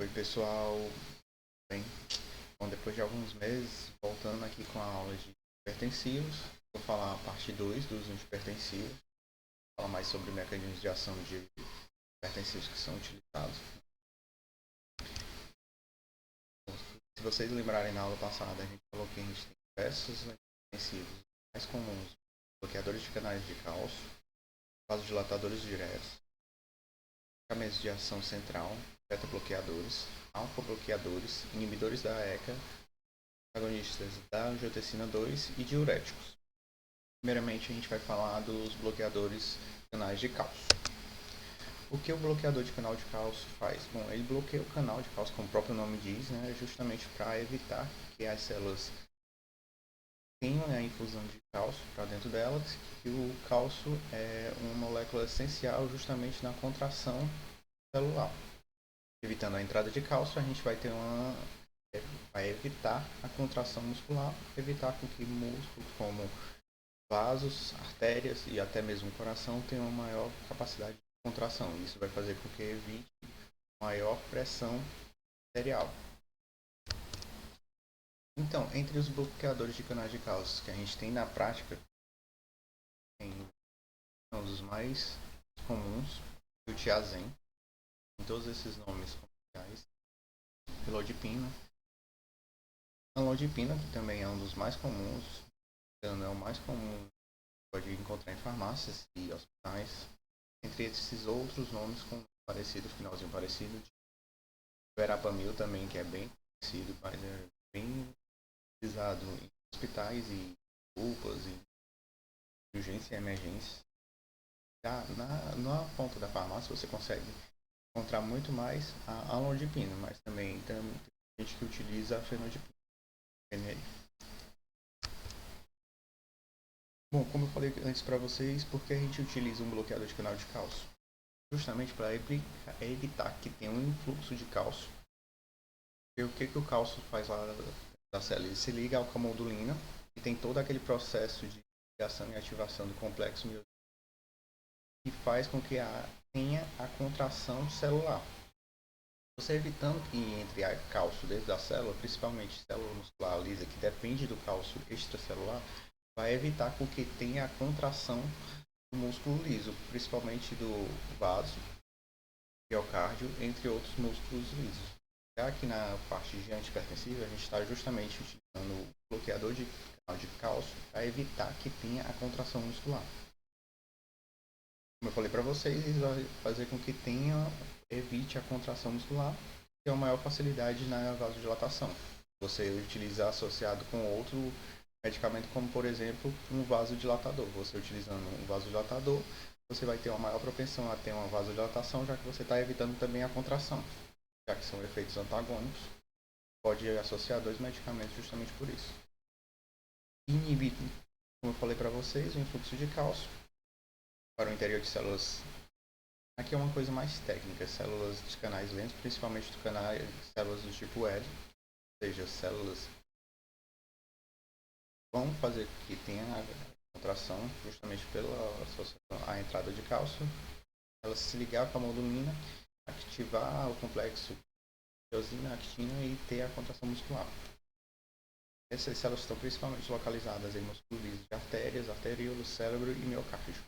Oi pessoal, bem? Bom, depois de alguns meses, voltando aqui com a aula de hipertensivos, vou falar a parte 2 dos hipertensivos, falar mais sobre mecanismos de ação de hipertensivos que são utilizados. Se vocês lembrarem na aula passada, a gente falou que a gente tem diversos hipertensivos mais comuns, bloqueadores de canais de cálcio, vasodilatadores diretos, mecanismos de ação central, beta-bloqueadores, alfa-bloqueadores, inibidores da ECA, antagonistas da angiotensina 2 e diuréticos. Primeiramente, a gente vai falar dos bloqueadores de canais de cálcio. O que o bloqueador de canal de cálcio faz? Bom, ele bloqueia o canal de cálcio, como o próprio nome diz, né, justamente para evitar que as células tenham a infusão de cálcio para dentro delas, que o cálcio é uma molécula essencial justamente na contração celular. Evitando a entrada de cálcio, a gente vai evitar a contração muscular, evitar com que músculos como vasos, artérias e até mesmo o coração tenham uma maior capacidade de contração. Isso vai fazer com que evite maior pressão arterial. Então, entre os bloqueadores de canais de cálcio que a gente tem na prática, tem um dos mais comuns, o tiazem, em todos esses nomes comerciais, felodipina, amlodipina, que também é um dos mais comuns, é o mais comum, pode encontrar em farmácias e hospitais, entre esses outros nomes com parecido, finalzinho parecido, verapamil também, que é bem conhecido, mas é bem utilizado em hospitais e UPAs e urgência e emergência. Na ponta da farmácia você consegue encontrar muito mais a amlodipina, mas também tem gente que utiliza a fenodipina. Bom, como eu falei antes para vocês, por que a gente utiliza um bloqueador de canal de cálcio? Justamente para evitar que tenha um influxo de cálcio. E o que o cálcio faz lá da célula? Ele se liga ao camodulina e tem todo aquele processo de ligação e ativação do complexo miosítico que faz com que tenha a contração celular. Você evitando que entre a cálcio dentro da célula, principalmente célula muscular lisa, que depende do cálcio extracelular, vai evitar com que tenha a contração do músculo liso, principalmente do vaso, miocárdio, entre outros músculos lisos. Já que na parte de antihipertensiva, a gente está justamente utilizando o bloqueador de canal de cálcio para evitar que tenha a contração muscular. Como eu falei para vocês, isso vai fazer com que evite a contração muscular e a maior facilidade na vasodilatação. Você utiliza associado com outro medicamento, como por exemplo um vasodilatador. Você utilizando um vasodilatador, você vai ter uma maior propensão a ter uma vasodilatação, já que você está evitando também a contração, já que são efeitos antagônicos. Pode associar dois medicamentos justamente por isso. Inibir, como eu falei para vocês, o influxo de cálcio para o interior de células. Aqui é uma coisa mais técnica, células de canais lentos, principalmente células do tipo L, ou seja, células vão fazer que tenha a contração justamente pela associação à entrada de cálcio, ela se ligar com a modulina, ativar o complexo tiosina, actina e ter a contração muscular. Essas células estão principalmente localizadas em músculos lisos de artérias, arteríolos, cérebro e miocárdio.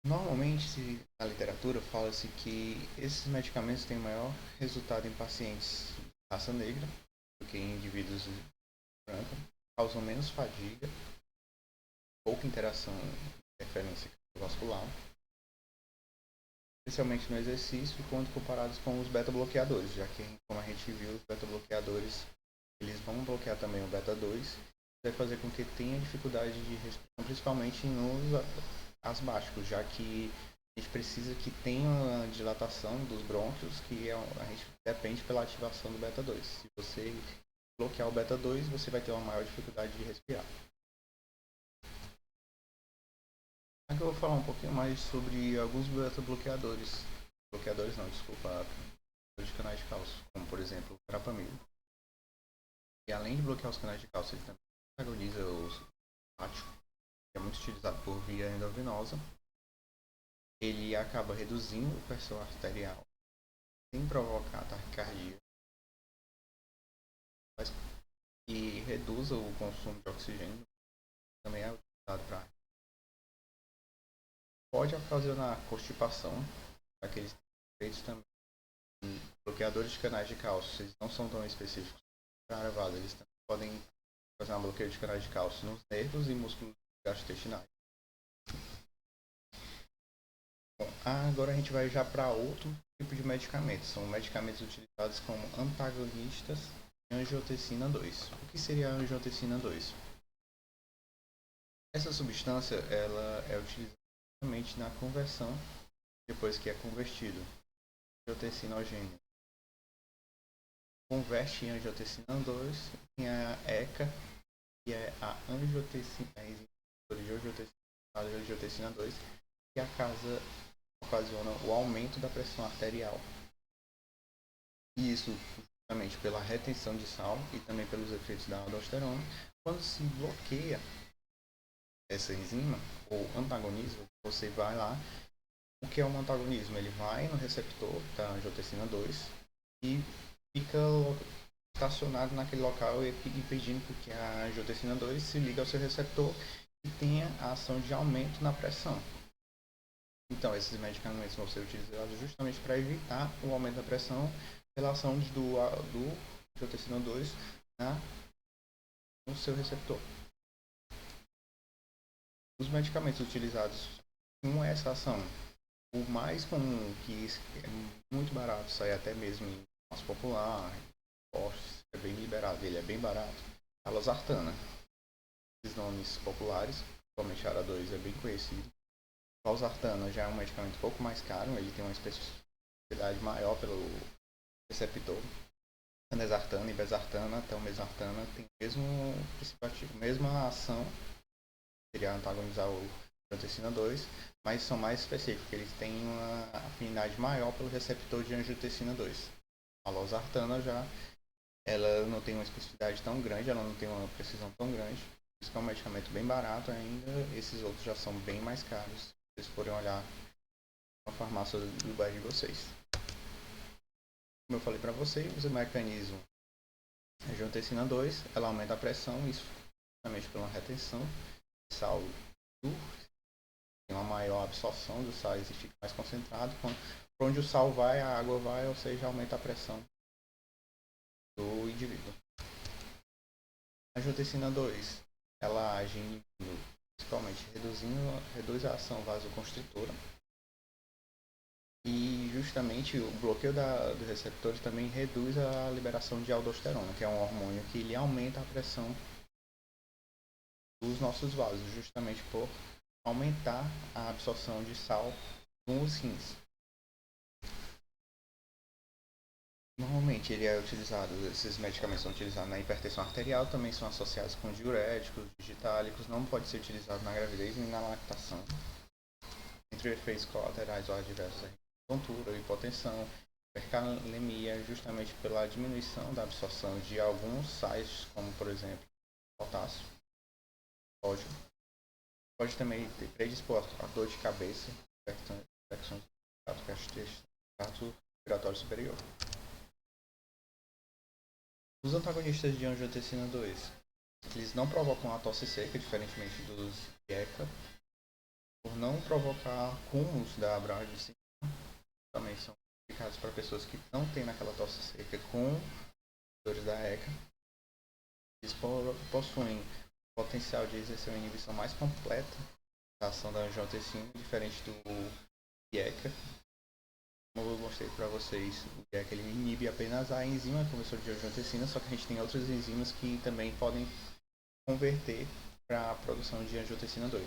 Normalmente, na literatura, fala-se que esses medicamentos têm maior resultado em pacientes de raça negra do que em indivíduos brancos, causam menos fadiga, pouca interação e interferência vascular, especialmente no exercício, quando comparados com os beta-bloqueadores, já que, como a gente viu, os beta-bloqueadores eles vão bloquear também o beta-2, vai fazer com que tenha dificuldade de respiração, principalmente nos asmáticos, já que a gente precisa que tenha uma dilatação dos brônquios, que a gente depende pela ativação do beta-2. Se você bloquear o beta-2, você vai ter uma maior dificuldade de respirar. Aqui eu vou falar um pouquinho mais sobre alguns beta-bloqueadores. Bloqueadores não, desculpa, de canais de cálcio, como por exemplo o verapamil. E além de bloquear os canais de cálcio, ele também antagoniza o ático, que é muito utilizado por via endovenosa. ele acaba reduzindo a pressão arterial sem provocar taquicardia e reduz o consumo de oxigênio, também é utilizado para. Pode ocasionar constipação, aqueles feitos também. Bloqueadores de canais de cálcio, eles não são tão específicos para a eles também podem ocasionar bloqueio de canais de cálcio nos nervos e músculos gastrointestinais. Bom, agora a gente vai já para outro tipo de medicamentos. São medicamentos utilizados como antagonistas de angiotensina 2. O que seria a angiotensina 2? Essa substância ela é utilizada somente na conversão, depois que é convertido, angiotensinogênio. Converte em angiotensina 2 em a ECA, que é a angiotensina, a angiotensina 2, que ocasiona o aumento da pressão arterial. E isso justamente pela retenção de sal e também pelos efeitos da aldosterona. Quando se bloqueia essa enzima, ou antagonismo, você vai lá. O que é um antagonismo? Ele vai no receptor da angiotensina 2 e fica estacionado naquele local impedindo que a angiotensina 2 se ligue ao seu receptor e tenha a ação de aumento na pressão. Então, esses medicamentos vão ser utilizados justamente para evitar o aumento da pressão pela ação do angiotensina 2 no seu receptor. Os medicamentos utilizados com essa ação, o mais comum, que é muito barato, sai até mesmo em farmácia popular, postos, é bem liberado, ele é bem barato, a losartana. Esses nomes populares, principalmente a ARA2 é bem conhecido. A losartana já é um medicamento um pouco mais caro, ele tem uma especificidade maior pelo receptor. Anesartana e besartana, até o mesartana, tem o mesmo princípio ativo, mesma ação, seria antagonizar o angiotensina 2, mas são mais específicos, eles têm uma afinidade maior pelo receptor de angiotensina 2. A losartana já, ela não tem uma especificidade tão grande, ela não tem uma precisão tão grande, por isso que é um medicamento bem barato ainda, esses outros já são bem mais caros, se vocês forem olhar na farmácia do bairro de vocês. Como eu falei para vocês, o mecanismo é a angiotensina 2, ela aumenta a pressão, isso justamente pela retenção de sal tem uma maior absorção dos sais e fica mais concentrado. Por onde o sal vai, a água vai, ou seja, aumenta a pressão do indivíduo. A angiotensina 2, ela age principalmente reduz a ação vasoconstritora e justamente o bloqueio do receptor também reduz a liberação de aldosterona, que é um hormônio que ele aumenta a pressão dos nossos vasos, justamente por aumentar a absorção de sal nos rins. Normalmente ele é utilizado, esses medicamentos são utilizados na hipertensão arterial, também são associados com diuréticos, digitálicos, não pode ser utilizado na gravidez nem na lactação. Entre efeitos colaterais ou adversos, tontura, hipotensão, hipercalemia, justamente pela diminuição da absorção de alguns sais, como por exemplo potássio, sódio. Pode também ter predisposto a dor de cabeça, infecções do trato respiratório superior. Os antagonistas de angiotensina 2, eles não provocam a tosse seca, diferentemente dos ECA, por não provocar acúmulos da abrasião, também são indicados para pessoas que não têm naquela tosse seca com dores da ECA. Eles possuem potencial de exercer uma inibição mais completa da ação da angiotensina, diferente do IECA. Como eu mostrei para vocês, o IECA ele inibe apenas a enzima conversora de angiotensina, só que a gente tem outras enzimas que também podem converter para a produção de angiotensina 2.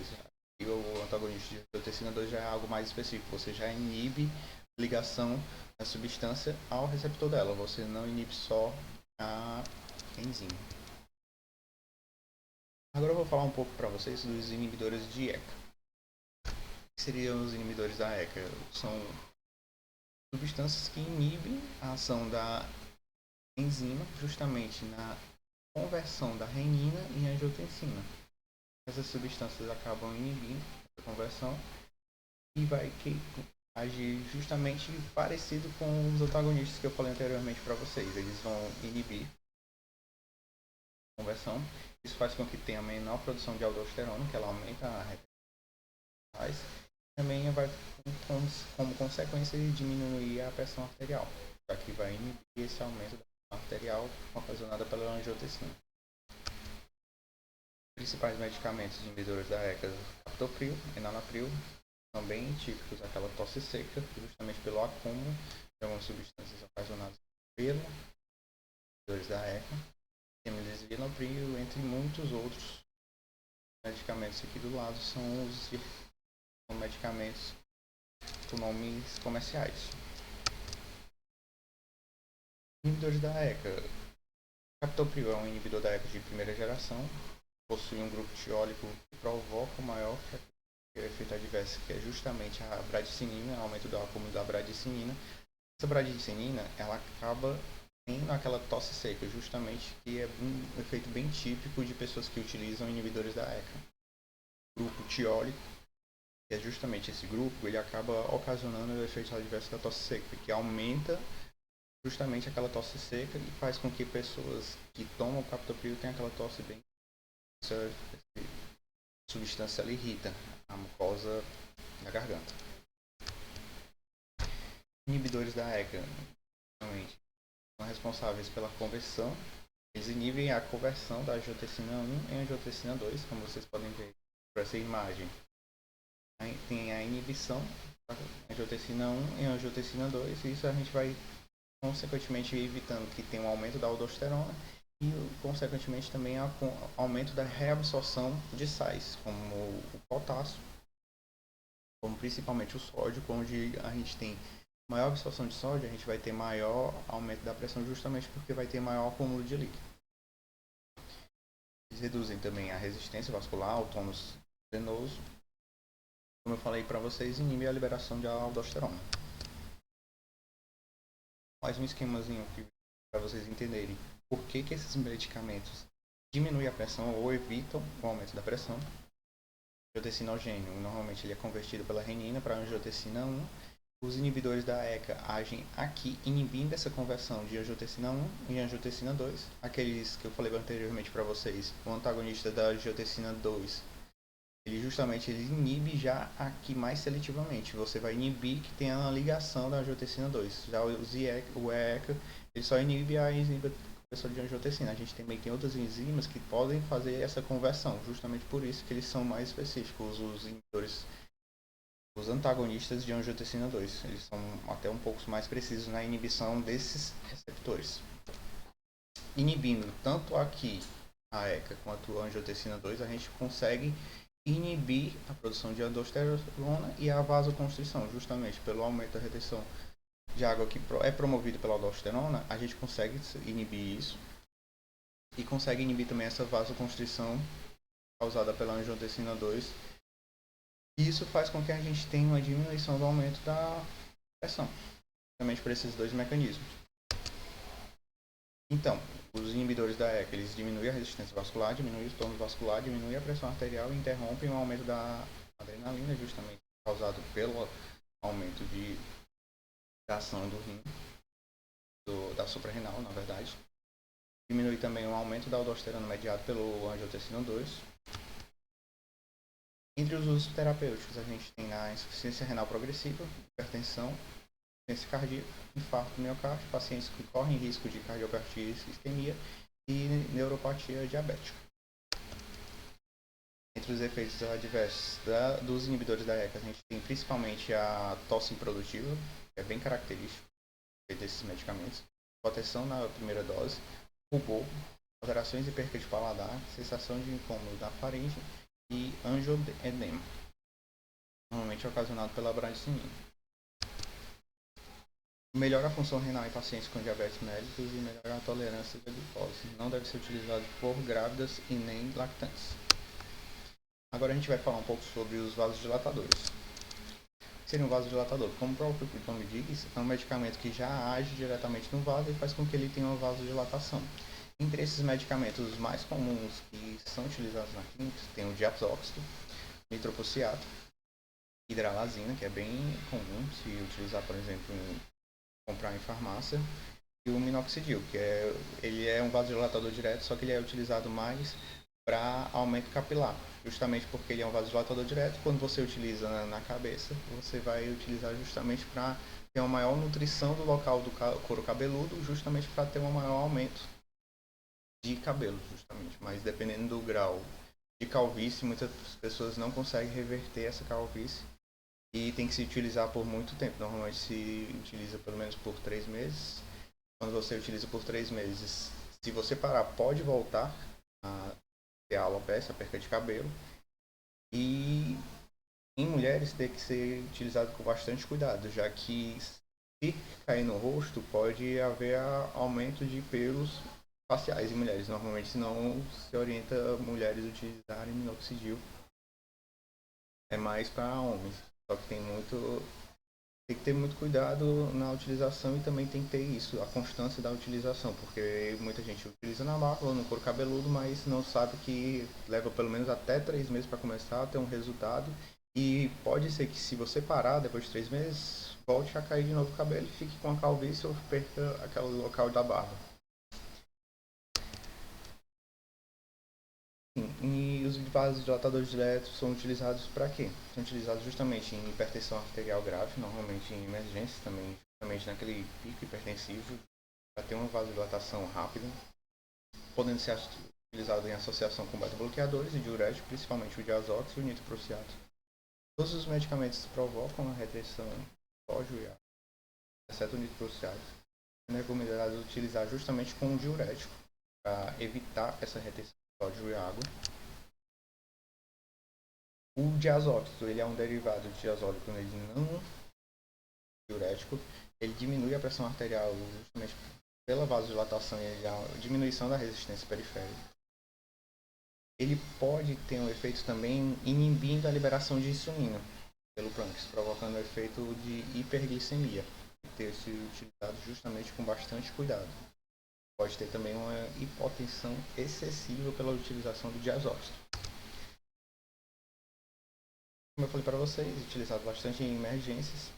E o antagonista de angiotensina 2 já é algo mais específico, você já inibe a ligação da substância ao receptor dela, você não inibe só a enzima. Agora eu vou falar um pouco para vocês dos inibidores de ECA. O que seriam os inibidores da ECA? São substâncias que inibem a ação da enzima justamente na conversão da renina em angiotensina. Essas substâncias acabam inibindo a conversão e vai agir justamente parecido com os antagonistas que eu falei anteriormente para vocês. Eles vão inibir a conversão. Isso faz com que tenha menor produção de aldosterona, que ela aumenta a retenção. Também vai, como consequência, diminuir a pressão arterial, já que vai inibir esse aumento da pressão arterial ocasionada pela angiotensina. Os principais medicamentos inibidores da ECA, captopril, enalapril, são bem típicos daquela tosse seca, justamente pelo acúmulo de algumas substâncias ocasionadas pelo inibidores da ECA, temilizinopril, entre muitos outros medicamentos. Aqui do lado são os medicamentos com nomes comerciais. Inibidores da ECA. Captopril é um inibidor da ECA de primeira geração, possui um grupo tiólico que provoca o maior efeito adverso, que é justamente a bradicinina, aumento do acúmulo da bradicinina. Essa bradicinina, ela acaba tendo aquela tosse seca, justamente, que é um efeito bem típico de pessoas que utilizam inibidores da ECA. O grupo tiólico, que é justamente esse grupo, ele acaba ocasionando o efeito adverso da tosse seca, que aumenta justamente aquela tosse seca e faz com que pessoas que tomam o captopril tenham aquela tosse bem... Essa substância ela irrita a mucosa da garganta. Inibidores da ECA realmente são responsáveis pela conversão. Eles inibem a conversão da angiotensina 1 em angiotensina 2, como vocês podem ver por essa imagem. Tem a inibição da angiotensina 1 em angiotensina 2, e isso a gente vai consequentemente evitando que tenha um aumento da aldosterona e consequentemente também aumento da reabsorção de sais, como o potássio, como principalmente o sódio, onde a gente tem maior absorção de sódio, a gente vai ter maior aumento da pressão, justamente porque vai ter maior acúmulo de líquido. Eles reduzem também a resistência vascular, o tônus venoso. Como eu falei para vocês, inibe a liberação de aldosterona. Mais um esquemazinho para vocês entenderem por que esses medicamentos diminuem a pressão ou evitam o aumento da pressão. O angiotensinogênio, normalmente ele é convertido pela renina para angiotensina 1. Os inibidores da ECA agem aqui, inibindo essa conversão de angiotensina 1 em angiotensina 2. Aqueles que eu falei anteriormente para vocês, o antagonista da angiotensina 2, ele inibe já aqui mais seletivamente. Você vai inibir que tenha uma ligação da angiotensina 2. Já o ECA, ele só inibe a enzima de angiotensina. A gente também tem outras enzimas que podem fazer essa conversão, justamente por isso que eles são mais específicos, os inibidores, os antagonistas de angiotensina 2. Eles são até um pouco mais precisos na inibição desses receptores. Inibindo tanto aqui a ECA quanto a angiotensina 2, a gente consegue inibir a produção de aldosterona e a vasoconstrição, justamente pelo aumento da retenção de água que é promovido pela aldosterona. A gente consegue inibir isso e consegue inibir também essa vasoconstrição causada pela angiotensina 2. E isso faz com que a gente tenha uma diminuição do aumento da pressão, justamente por esses dois mecanismos. Então, os inibidores da ECA, eles diminuem a resistência vascular, diminuem o tônus vascular, diminuem a pressão arterial e interrompem o aumento da adrenalina, justamente causado pelo aumento da ação do rim, da suprarrenal, na verdade. Diminui também o aumento da aldosterona mediado pelo angiotensina 2. Entre os usos terapêuticos, a gente tem a insuficiência renal progressiva, hipertensão, insuficiência cardíaca, infarto do miocárdio, pacientes que correm risco de cardiopatia e isquemia e neuropatia diabética. Entre os efeitos adversos dos inibidores da ECA, a gente tem principalmente a tosse improdutiva, que é bem característico desses medicamentos, proteção na primeira dose, rubor, alterações e perca de paladar, sensação de incômodo na faringe e angioedema, normalmente ocasionado pela bradicinina. Melhora a função renal em pacientes com diabetes mellitus e melhora a tolerância à glicose. Não deve ser utilizado por grávidas e nem lactantes. Agora a gente vai falar um pouco sobre os vasodilatadores. O que seria um vasodilatador? Como o próprio nome diz, é um medicamento que já age diretamente no vaso e faz com que ele tenha uma vasodilatação. Entre esses medicamentos, os mais comuns que são utilizados na clínica, tem o diazoxide, nitroprusiato, hidralazina, que é bem comum se utilizar, por exemplo, comprar em farmácia, e o minoxidil, ele é um vasodilatador direto, só que ele é utilizado mais para aumento capilar, justamente porque ele é um vasodilatador direto. Quando você utiliza na cabeça, você vai utilizar justamente para ter uma maior nutrição do local do couro cabeludo, justamente para ter um maior aumento de cabelo, justamente. Mas dependendo do grau de calvície, muitas pessoas não conseguem reverter essa calvície e tem que se utilizar por muito tempo. Normalmente se utiliza pelo menos por 3 meses. Quando você utiliza por 3 meses, se você parar, pode voltar a ter a alopecia, a perca de cabelo. E em mulheres tem que ser utilizado com bastante cuidado, já que se cair no rosto pode haver aumento de pelos faciais em mulheres. Normalmente não se orienta mulheres a utilizarem minoxidil, é mais para homens. Só que tem que ter muito cuidado na utilização e também tem que ter isso, a constância da utilização, porque muita gente utiliza na barba ou no couro cabeludo, mas não sabe que leva pelo menos até 3 meses para começar a ter um resultado. E pode ser que se você parar depois de 3 meses, volte a cair de novo o cabelo e fique com a calvície ou perca aquele local da barba. E os vasodilatadores diretos são utilizados para quê? São utilizados justamente em hipertensão arterial grave, normalmente em emergências também, justamente naquele pico hipertensivo, para ter uma vasodilatação rápida, podendo ser utilizado em associação com beta-bloqueadores e diuréticos, principalmente o diazox e o nitroprusiato. Todos os medicamentos provocam a retenção de sódio e água, exceto o nitroprusiato. É recomendado utilizar justamente com um diurético para evitar essa retenção de sódio e água. O diazóxido, ele é um derivado de diazólico, ele não é diurético, ele diminui a pressão arterial justamente pela vasodilatação e a diminuição da resistência periférica. Ele pode ter um efeito também inibindo a liberação de insulina pelo pâncreas, provocando o efeito de hiperglicemia, que tem sido utilizado justamente com bastante cuidado. Pode ter também uma hipotensão excessiva pela utilização do diazóxido. Como eu falei para vocês, utilizado bastante em emergências,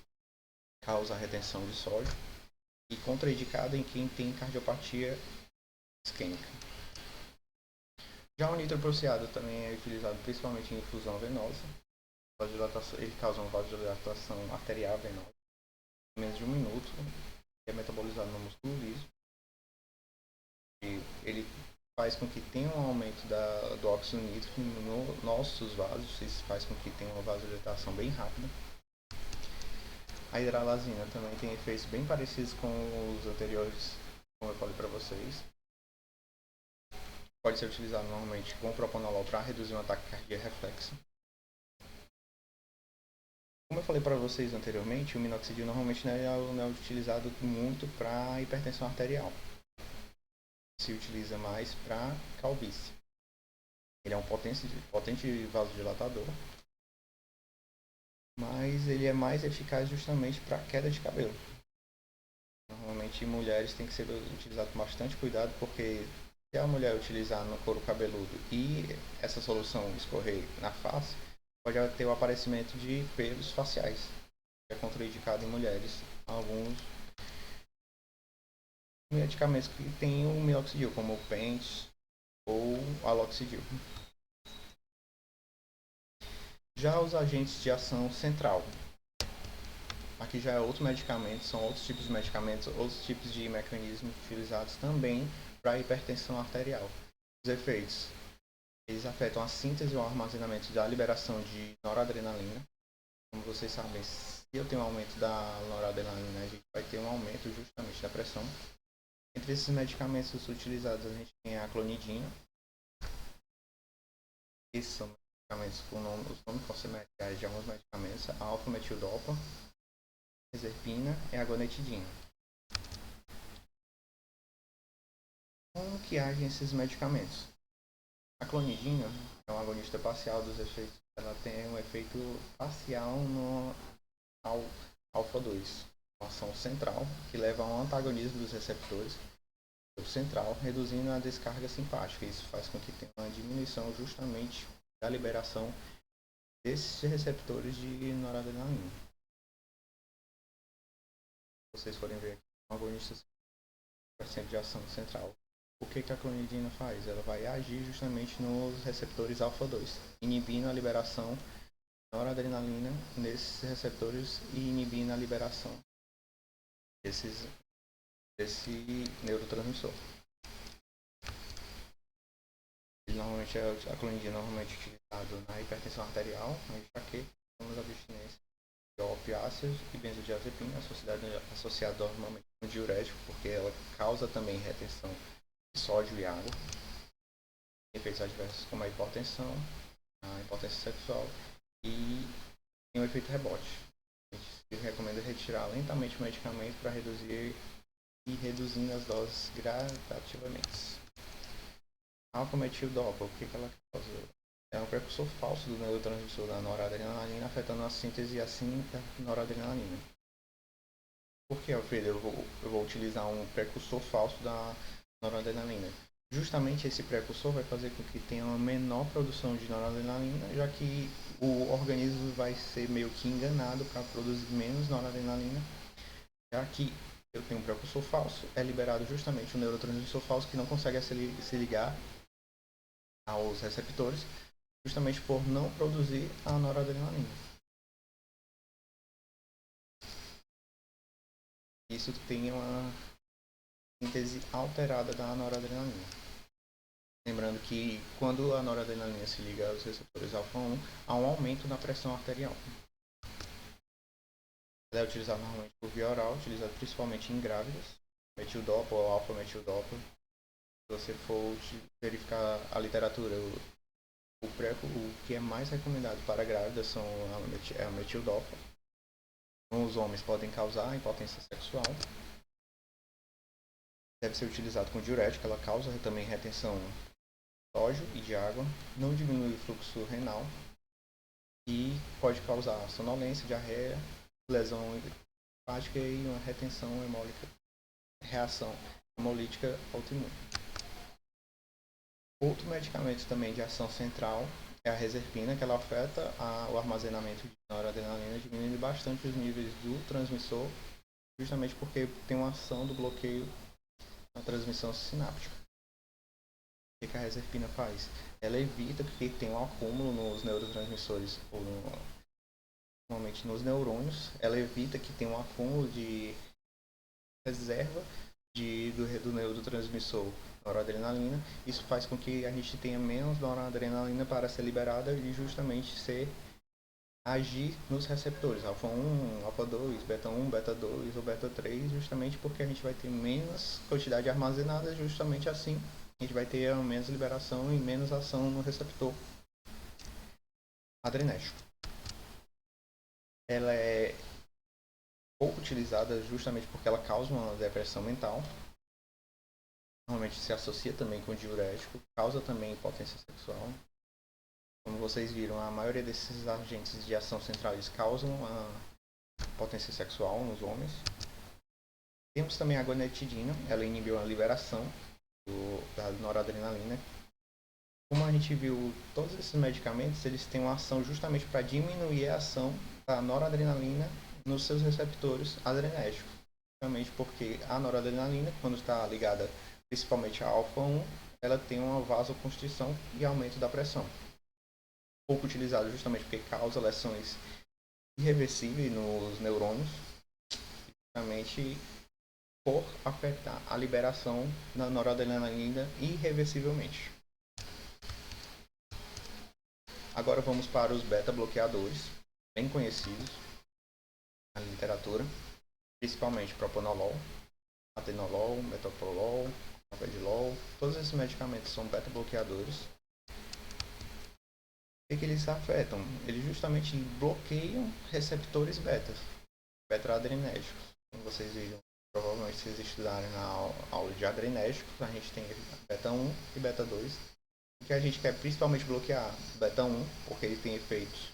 causa retenção de sódio e contraindicado em quem tem cardiopatia isquêmica. Já o nitroprusiado também é utilizado principalmente em infusão venosa. Ele causa uma vasodilatação arterial venosa em menos de 1 minuto, é metabolizado no músculo liso. E ele faz com que tenha um aumento do óxido nítrico nos nossos vasos, isso faz com que tenha uma vasodilatação bem rápida. A hidralazina também tem efeitos bem parecidos com os anteriores, como eu falei para vocês. Pode ser utilizado normalmente com propanolol para reduzir um ataque cardíaco reflexo. Como eu falei para vocês anteriormente, o minoxidil normalmente não é utilizado muito para hipertensão arterial. Se utiliza mais para calvície. Ele é um potente vasodilatador, mas ele é mais eficaz justamente para queda de cabelo. Normalmente em mulheres tem que ser utilizado com bastante cuidado, porque se a mulher utilizar no couro cabeludo e essa solução escorrer na face, pode ter o aparecimento de pelos faciais. É contraindicado em mulheres. Alguns medicamentos que têm o minoxidil, como o PENT ou o aloxidil. Já os agentes de ação central. Aqui já é outro medicamento, são outros tipos de medicamentos, outros tipos de mecanismos utilizados também para hipertensão arterial. Os efeitos, eles afetam a síntese e o armazenamento da liberação de noradrenalina. Como vocês sabem, se eu tenho um aumento da noradrenalina, a gente vai ter um aumento justamente da pressão. Entre esses medicamentos utilizados, a gente tem a clonidina. Esses são medicamentos com os nomes comerciais de alguns medicamentos, a alfa-metildopa, reserpina e a agonetidina. Como que agem esses medicamentos? A clonidina é um agonista parcial dos efeitos. Ela tem um efeito parcial no alfa-2, uma ação central que leva a um antagonismo dos receptores central, reduzindo a descarga simpática. Isso faz com que tenha uma diminuição justamente da liberação desses receptores de noradrenalina. Se vocês forem ver aqui, um agonista 100% de ação central. O que a clonidina faz? Ela vai agir justamente nos receptores alfa-2, inibindo a liberação de noradrenalina nesses receptores e inibindo a liberação desse neurotransmissor. Normalmente a clonidina normalmente é utilizada na hipertensão arterial, na enxaqueca, nas abstinências de opiáceos e benzodiazepina, associada normalmente com diurético, porque ela causa também retenção de sódio e água. Efeitos adversos como a hipertensão sexual e tem um efeito rebote. A gente recomenda retirar lentamente o medicamento para reduzir e reduzindo as doses gradativamente. Alfa-metildopa, o que ela causa? É um precursor falso do neurotransmissor da noradrenalina, afetando a síntese assim da noradrenalina. Por que, Alfredo, eu vou utilizar um precursor falso da noradrenalina? Justamente esse precursor vai fazer com que tenha uma menor produção de noradrenalina, já que o organismo vai ser meio que enganado para produzir menos noradrenalina, já que eu tenho um precursor falso, é liberado justamente um neurotransmissor falso que não consegue se ligar aos receptores, justamente por não produzir a noradrenalina. Isso tem uma síntese alterada da noradrenalina. Lembrando que quando a noradrenalina se liga aos receptores alfa-1, há um aumento na pressão arterial. Ela é utilizada normalmente por via oral, utilizada principalmente em grávidas, metildopa ou alfa-metildopa. Se você for verificar a literatura, o que é mais recomendado para grávidas são a metildopa. Os homens podem causar impotência sexual. Deve ser utilizado com diurético, ela causa também retenção de sódio e de água, não diminui o fluxo renal e pode causar sonolência, diarreia, lesão hepática e uma retenção hemolítica, reação hemolítica autoimune. Outro medicamento também de ação central é a reserpina, que ela afeta o armazenamento de noradrenalina, diminuindo bastante os níveis do transmissor, justamente porque tem uma ação do bloqueio na transmissão sináptica. O que a reserpina faz? Ela evita que tenha um acúmulo nos neurotransmissores, ou normalmente nos neurônios. Ela evita que tenha um acúmulo de reserva do neurotransmissor noradrenalina. Isso faz com que a gente tenha menos noradrenalina para ser liberada e justamente agir nos receptores alfa-1, alfa-2, beta-1, beta-2 ou beta-3, justamente porque a gente vai ter menos quantidade armazenada, justamente assim a gente vai ter menos liberação e menos ação no receptor adrenérgico. Ela é pouco utilizada justamente porque ela causa uma depressão mental. Normalmente se associa também com diurético, causa também impotência sexual. Como vocês viram, a maioria desses agentes de ação central eles causam a potência sexual nos homens. Temos também a gonetidina, ela inibiu a liberação da noradrenalina. Como a gente viu, todos esses medicamentos eles têm uma ação justamente para diminuir a ação da noradrenalina nos seus receptores adrenérgicos. Justamente porque a noradrenalina, quando está ligada principalmente a alfa-1, ela tem uma vasoconstrição e aumento da pressão. Pouco utilizado justamente porque causa lesões irreversíveis nos neurônios, justamente por afetar a liberação da noradrenalina irreversivelmente. Agora vamos para os beta-bloqueadores, bem conhecidos na literatura, principalmente propanolol, atenolol, metoprolol, carvedilol. Todos esses medicamentos são beta-bloqueadores. O que eles afetam? Eles justamente bloqueiam receptores beta-adrenérgicos. Como vocês viram, provavelmente vocês estudarem na aula de adrenérgicos, a gente tem beta-1 e beta-2. O que a gente quer principalmente bloquear beta-1, porque ele tem efeitos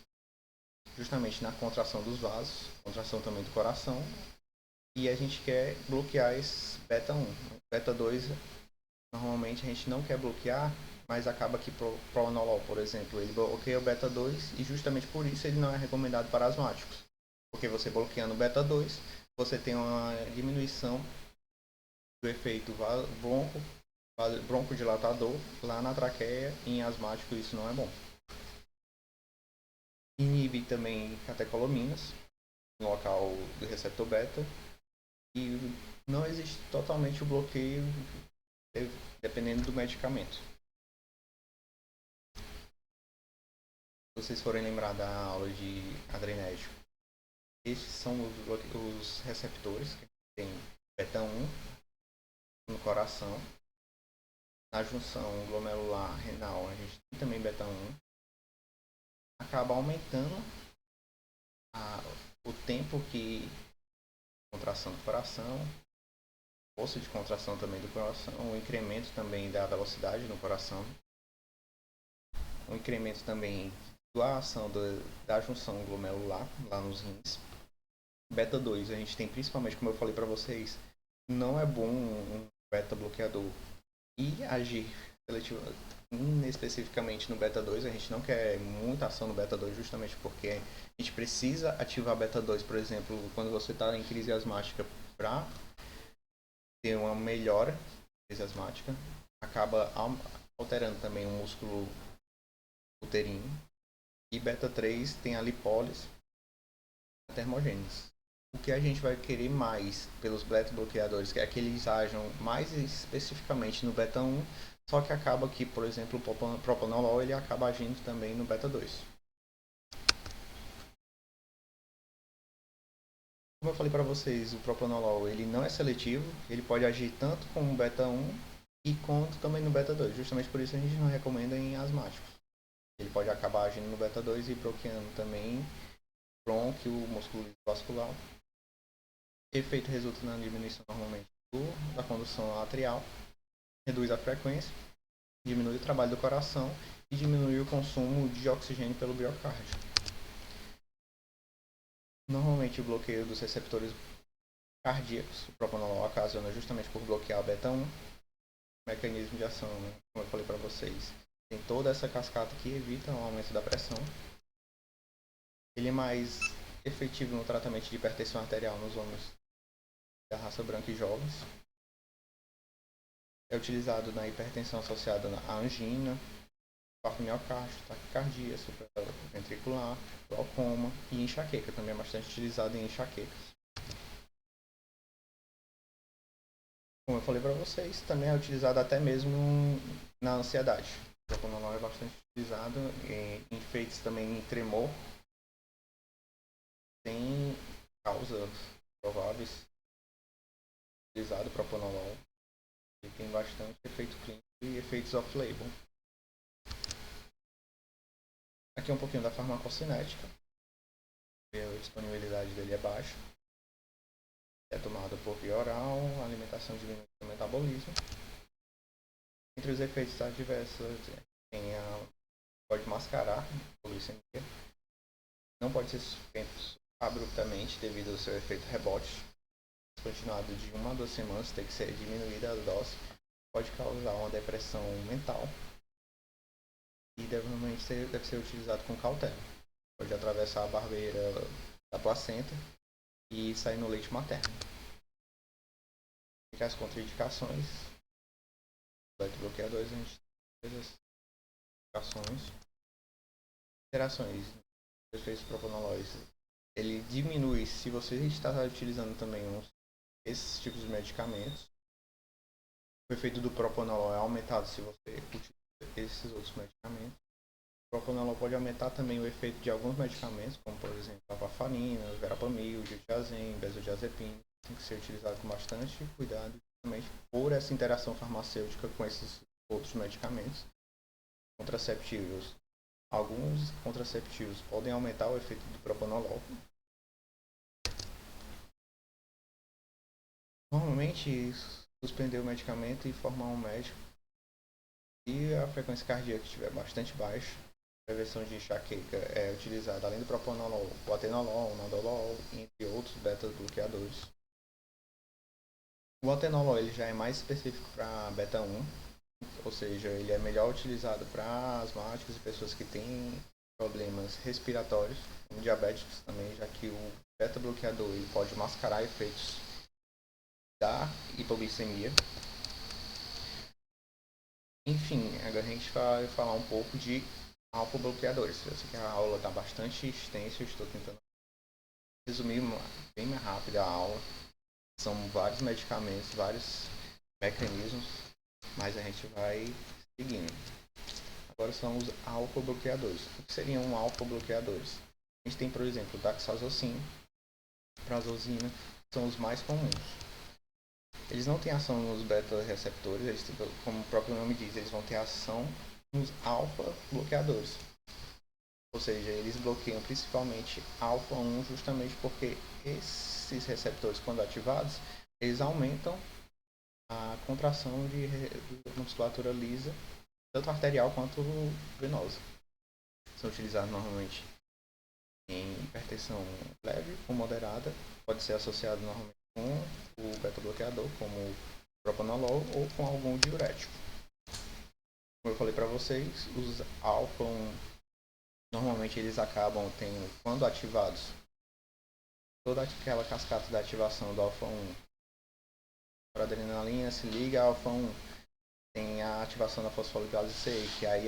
justamente na contração dos vasos, contração também do coração, e a gente quer bloquear esse beta-1. Beta-2, normalmente a gente não quer bloquear, mas acaba que propranolol, por exemplo, ele bloqueia o beta 2 e justamente por isso ele não é recomendado para asmáticos. Porque você bloqueando o beta 2, você tem uma diminuição do efeito broncodilatador lá na traqueia, e em asmático isso não é bom. Inibe também catecolaminas no local do receptor beta, e não existe totalmente o bloqueio dependendo do medicamento. Se vocês forem lembrar da aula de adrenérgico, esses são os receptores que tem beta 1 no coração. Na junção glomerular renal, a gente tem também beta 1. Acaba aumentando o tempo que contração do coração, força de contração também do coração, o incremento também da velocidade no coração, o incremento também da ação da junção glomerular lá nos rins. Beta 2, a gente tem principalmente, como eu falei para vocês, não é bom um beta bloqueador e agir especificamente no beta 2, a gente não quer muita ação no beta 2 justamente porque a gente precisa ativar beta 2, por exemplo, quando você está em crise asmática, para ter uma melhora crise asmática, acaba alterando também o músculo uterino. E beta 3 tem a lipólise e a termogênese. O que a gente vai querer mais pelos beta bloqueadores é que eles ajam mais especificamente no beta 1, só que acaba que, por exemplo, o propranolol ele acaba agindo também no beta 2. Como eu falei para vocês, o propranolol ele não é seletivo, ele pode agir tanto com o beta 1 e quanto também no beta 2. Justamente por isso a gente não recomenda em asmáticos. Ele pode acabar agindo no beta 2 e bloqueando também brônquio, músculo vascular. O efeito resulta na diminuição normalmente da condução atrial, reduz a frequência, diminui o trabalho do coração e diminui o consumo de oxigênio pelo miocárdio. Normalmente o bloqueio dos receptores cardíacos, o propranolol ocasiona justamente por bloquear a beta 1. O mecanismo de ação, como eu falei para vocês, tem toda essa cascata que evita o aumento da pressão. Ele é mais efetivo no tratamento de hipertensão arterial nos homens da raça branca e jovens. É utilizado na hipertensão associada à angina, infarto miocárdio, taquicardia supraventricular, glaucoma e enxaqueca. Também é bastante utilizado em enxaquecas. Como eu falei para vocês, também é utilizado até mesmo na ansiedade. O propranolol é bastante utilizado em efeitos também em tremor. Tem causas prováveis utilizado o propranolol. Ele tem bastante efeito clínico e efeitos off-label. Aqui um pouquinho da farmacocinética. A disponibilidade dele é baixa. É tomado por via oral, a alimentação diminui o metabolismo. Entre os efeitos adversos, pode mascarar a glicemia. Não pode ser suspenso abruptamente devido ao seu efeito rebote. Continuado de 1 a 2 semanas, tem que ser diminuída a dose. Pode causar uma depressão mental. E deve ser utilizado com cautela. Pode atravessar a barreira da placenta e sair no leite materno. Entre as contraindicações, beta-bloqueadores, a gente tem as indicações. Interações dos efeitos propranolois. Ele diminui se você está utilizando também esses tipos de medicamentos. O efeito do propranolol é aumentado se você utiliza esses outros medicamentos. O propranolol pode aumentar também o efeito de alguns medicamentos, como por exemplo a varfarina, verapamil, diltiazem, benzodiazepina. Tem que ser utilizado com bastante cuidado, justamente por essa interação farmacêutica com esses outros medicamentos. Contraceptivos. Alguns contraceptivos podem aumentar o efeito do propranolol. Normalmente, suspender o medicamento e informar um médico. Se a frequência cardíaca estiver bastante baixa, a prevenção de enxaqueca é utilizada além do propranolol, o atenolol, o nadolol, entre outros beta-bloqueadores. O atenolol ele já é mais específico para beta 1, ou seja, ele é melhor utilizado para asmáticos e pessoas que têm problemas respiratórios, como diabéticos também, já que o beta-bloqueador ele pode mascarar efeitos da hipoglicemia. Enfim, agora a gente vai falar um pouco de alfa-bloqueadores. Eu sei que a aula está bastante extensa, eu estou tentando resumir bem mais rápido a aula. São vários medicamentos, vários mecanismos, mas a gente vai seguindo. Agora são os alfa-bloqueadores. O que seriam alfa-bloqueadores? A gente tem, por exemplo, daxazocina, prazosina, são os mais comuns. Eles não têm ação nos beta-receptores, como o próprio nome diz, eles vão ter ação nos alfa-bloqueadores. Ou seja, eles bloqueiam principalmente alfa-1 justamente porque esses receptores, quando ativados, eles aumentam a contração de musculatura lisa, tanto arterial quanto venosa. São utilizados normalmente em hipertensão leve ou moderada, pode ser associado normalmente com o beta-bloqueador, como o propanolol, ou com algum diurético. Como eu falei para vocês, os alfa-1 normalmente eles acabam tendo, quando ativados, toda aquela cascata da ativação do alfa-1. A adrenalina se liga ao alfa-1, tem a ativação da fosfolipase C, que aí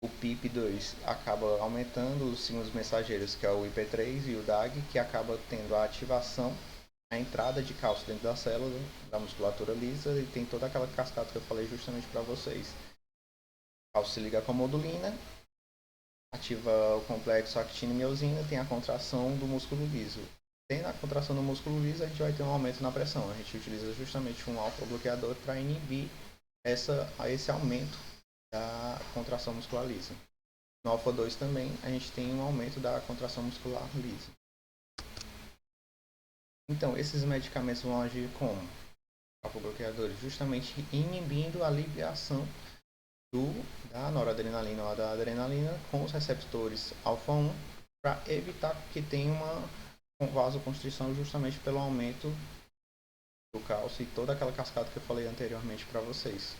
o PIP2 acaba aumentando os símbolos mensageiros, que é o IP3 e o DAG, que acaba tendo a ativação, a entrada de cálcio dentro da célula, da musculatura lisa, e tem toda aquela cascata que eu falei justamente para vocês. O cálcio se liga com a modulina, ativa o complexo actina e miosina, tem a contração do músculo liso. Tendo a contração do músculo liso, a gente vai ter um aumento na pressão. A gente utiliza justamente um alfa-bloqueador para inibir esse aumento da contração muscular lisa. No alfa-2 também a gente tem um aumento da contração muscular lisa. Então, esses medicamentos vão agir como alfa-bloqueadores, justamente inibindo a ligação da noradrenalina ou da adrenalina com os receptores alfa-1 para evitar que tenha uma vasoconstrição justamente pelo aumento do cálcio e toda aquela cascata que eu falei anteriormente para vocês.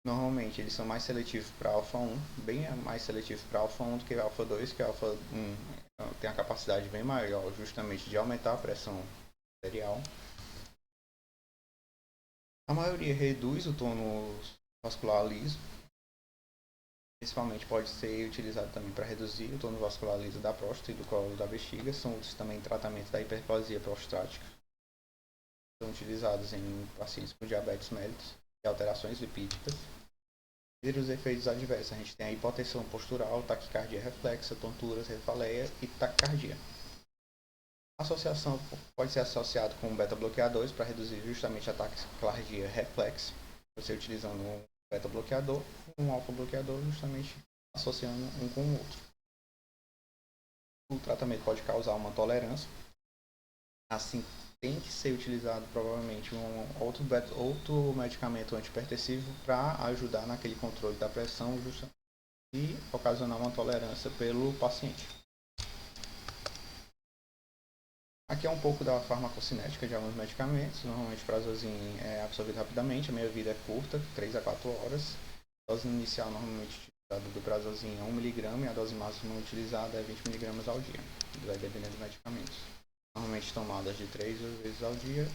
Normalmente eles são mais seletivos para alfa-1, bem mais seletivos para alfa-1 do que alfa-2, que alfa-1 tem a capacidade bem maior justamente de aumentar a pressão arterial. A maioria reduz o tônus vascular liso, principalmente pode ser utilizado também para reduzir o tônus vascular liso da próstata e do colo da bexiga. São outros também tratamentos da hiperplasia prostática. São utilizados em pacientes com diabetes mellitus e alterações lipídicas. E os efeitos adversos, a gente tem a hipotensão postural, taquicardia reflexa, tonturas, cefaleia e taquicardia. A associação pode ser associada com beta-bloqueadores para reduzir justamente a taquicardia reflexa, você utilizando um beta-bloqueador e um alfa-bloqueador, justamente associando um com o outro. O tratamento pode causar uma tolerância, assim tem que ser utilizado provavelmente outro medicamento antihipertensivo para ajudar naquele controle da pressão e ocasionar uma tolerância pelo paciente. Aqui é um pouco da farmacocinética de alguns medicamentos. Normalmente o prazosine é absorvido rapidamente, a meia-vida é curta, 3 a 4 horas. A dose inicial normalmente utilizada do prazosine é 1 mg e a dose máxima utilizada é 20 mg ao dia, vai dependendo dos medicamentos. Normalmente tomadas de 3 vezes ao dia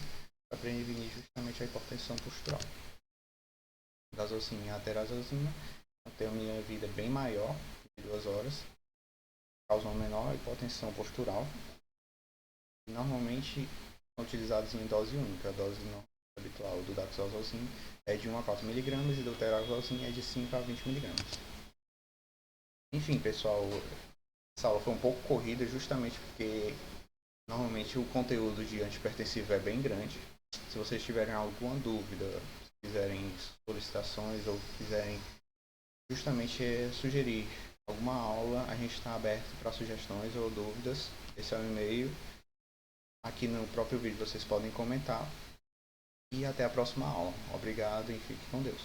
para prevenir justamente a hipertensão postural. Gazosina e aterazosina tem uma meia-vida bem maior, de 2 horas, causam menor hipotensão postural. Normalmente são utilizados em dose única. A dose habitual do daxazosina é de 1 a 4 mg e do terazosina é de 5 a 20 mg. Enfim, pessoal, essa aula foi um pouco corrida justamente porque normalmente o conteúdo de antihipertensivo é bem grande. Se vocês tiverem alguma dúvida, quiserem solicitações ou quiserem justamente sugerir alguma aula, a gente está aberto para sugestões ou dúvidas. Esse é o e-mail. Aqui no próprio vídeo vocês podem comentar. E até a próxima aula. Obrigado e fique com Deus.